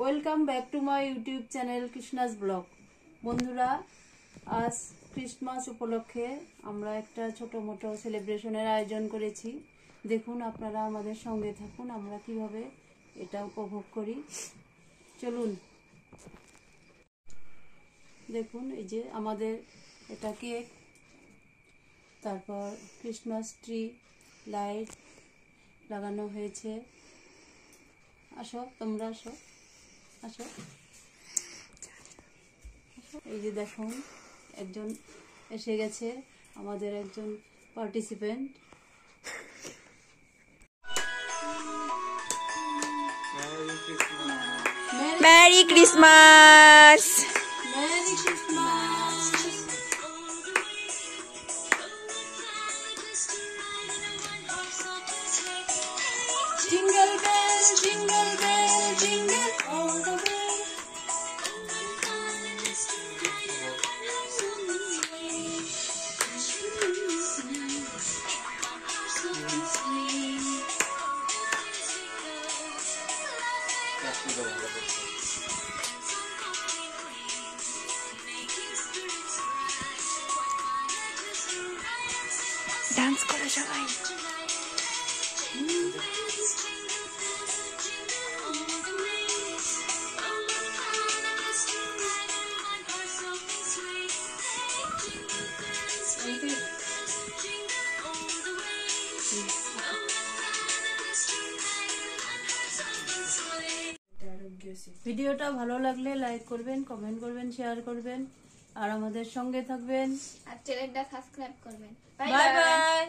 Welcome back to my YouTube channel Krishna's blog. বন্ধুরা, আজ Christmas উপলক্ষে আমরা একটা ছোট মোটো সেলিব্রেশনের আয়োজন করেছি। দেখুন, আপনারা আমাদের সঙ্গে থাকুন, আমরা কিভাবে এটা উপভোগ করি। চলুন দেখুন, এই যে আমাদের এটা কেক, তারপর ক্রিসমাস ট্রি, লাইট লাগানো হয়েছে। আসো, তোমরা আসো আসো। এই যে দেখুন, একজন এসে গেছে, আমাদের একজন participant. Merry Christmas. Merry Christmas. Jingle bell jingle bell jingle all the way. Dance করো সবাই। ভিডিওটা ভালো লাগলে লাইক করবেন, কমেন্ট করবেন, শেয়ার করবেন আর আমাদের সঙ্গে থাকবেন। আর চ্যানেলটা সাবস্ক্রাইব করবেন। Bye bye.